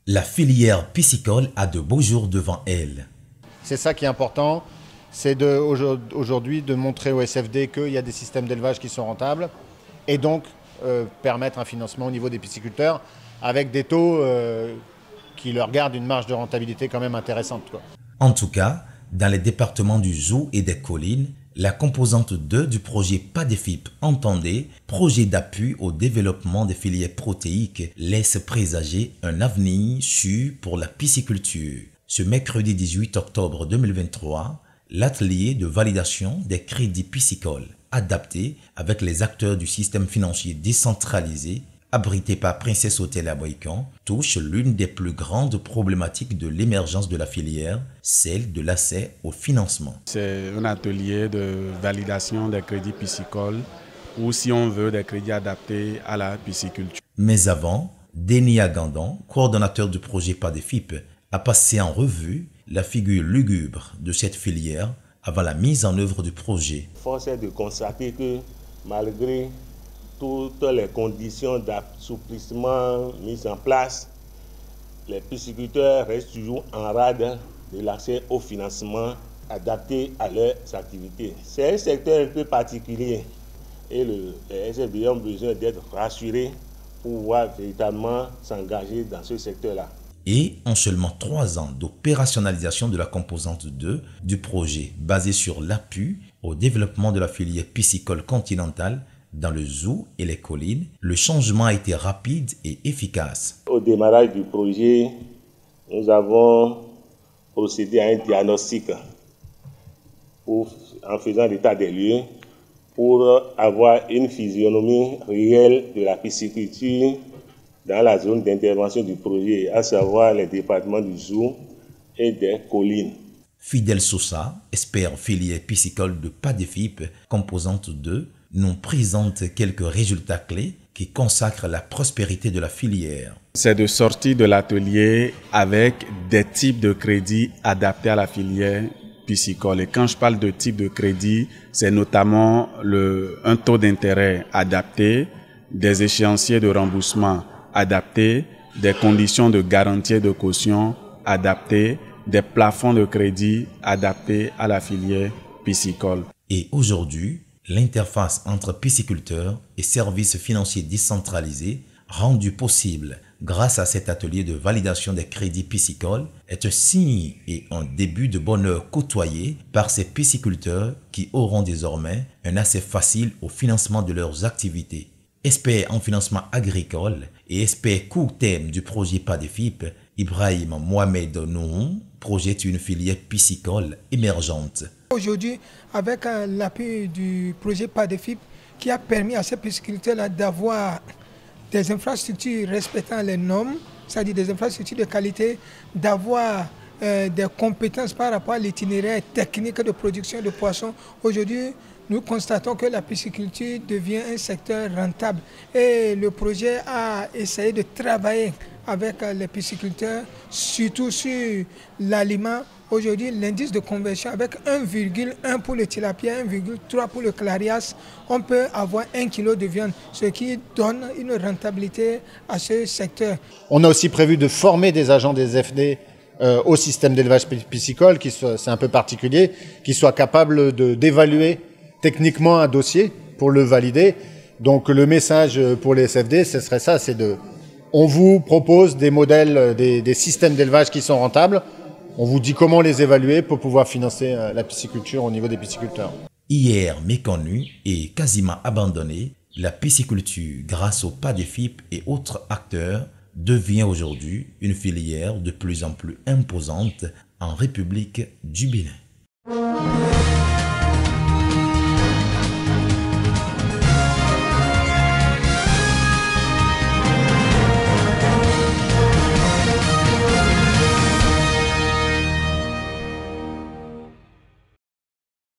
La filière piscicole a de beaux jours devant elle. C'est ça qui est important, c'est aujourd'hui de montrer au SFD qu'il y a des systèmes d'élevage qui sont rentables et donc permettre un financement au niveau des pisciculteurs avec des taux qui leur gardent une marge de rentabilité quand même intéressante, quoi. En tout cas, dans les départements du Zou et des Collines, la composante 2 du projet PADEFIP entendez, projet d'appui au développement des filières protéiques, laisse présager un avenir sûr pour la pisciculture. Ce mercredi 18 octobre 2023, l'atelier de validation des crédits piscicoles adaptés avec les acteurs du système financier décentralisé abrité par Princesse Hôtel à Boycon, touche l'une des plus grandes problématiques de l'émergence de la filière, celle de l'accès au financement. C'est un atelier de validation des crédits piscicoles ou, si on veut, des crédits adaptés à la pisciculture. Mais avant, Denis Agandon, coordonnateur du projet PADEFIP, a passé en revue la figure lugubre de cette filière avant la mise en œuvre du projet. Force est de constater que malgré toutes les conditions d'assouplissement mises en place, les pisciculteurs restent toujours en rade de l'accès au financement adapté à leurs activités. C'est un secteur un peu particulier et les SFB ont besoin d'être rassurés pour pouvoir véritablement s'engager dans ce secteur-là. Et en seulement 3 ans d'opérationnalisation de la composante 2 du projet basé sur l'appui au développement de la filière piscicole continentale dans le Zou et les Collines, le changement a été rapide et efficace. Au démarrage du projet, nous avons procédé à un diagnostic en faisant l'état des lieux pour avoir une physionomie réelle de la pisciculture dans la zone d'intervention du projet, à savoir les départements du Zou et des Collines. Fidel Sosa, expert filière piscicole de PADEFIP, composante 2, nous présente quelques résultats clés qui consacrent la prospérité de la filière. C'est de sortir de l'atelier avec des types de crédits adaptés à la filière piscicole. Et quand je parle de type de crédit, c'est notamment un taux d'intérêt adapté, des échéanciers de remboursement adaptés, des conditions de garantie et de caution adaptées, des plafonds de crédit adaptés à la filière piscicole. Et aujourd'hui, l'interface entre pisciculteurs et services financiers décentralisés, rendue possible grâce à cet atelier de validation des crédits piscicoles, est un signe et un début de bonheur côtoyé par ces pisciculteurs qui auront désormais un accès facile au financement de leurs activités. Expert en financement agricole et expert court terme du projet PADEFIP, Ibrahim Mohamed Nouhou projette une filière piscicole émergente. Aujourd'hui, avec l'appui du projet PADEFIP qui a permis à ces pisciculteurs d'avoir des infrastructures respectant les normes, c'est-à-dire des infrastructures de qualité, d'avoir des compétences par rapport à l'itinéraire technique de production de poissons. Aujourd'hui, nous constatons que la pisciculture devient un secteur rentable et le projet a essayé de travailler avec les pisciculteurs, surtout sur l'aliment. Aujourd'hui, l'indice de conversion avec 1,1 pour le tilapia, 1,3 pour le clarias, on peut avoir 1 kg de viande, ce qui donne une rentabilité à ce secteur. On a aussi prévu de former des agents des FD au système d'élevage piscicole, c'est un peu particulier, qui soient capables d'évaluer techniquement un dossier pour le valider. Donc le message pour les SFD, ce serait ça, on vous propose des modèles, des systèmes d'élevage qui sont rentables. On vous dit comment les évaluer pour pouvoir financer la pisciculture au niveau des pisciculteurs. Hier méconnue et quasiment abandonnée, la pisciculture, grâce au PADEFIP et autres acteurs, devient aujourd'hui une filière de plus en plus imposante en République du Bénin.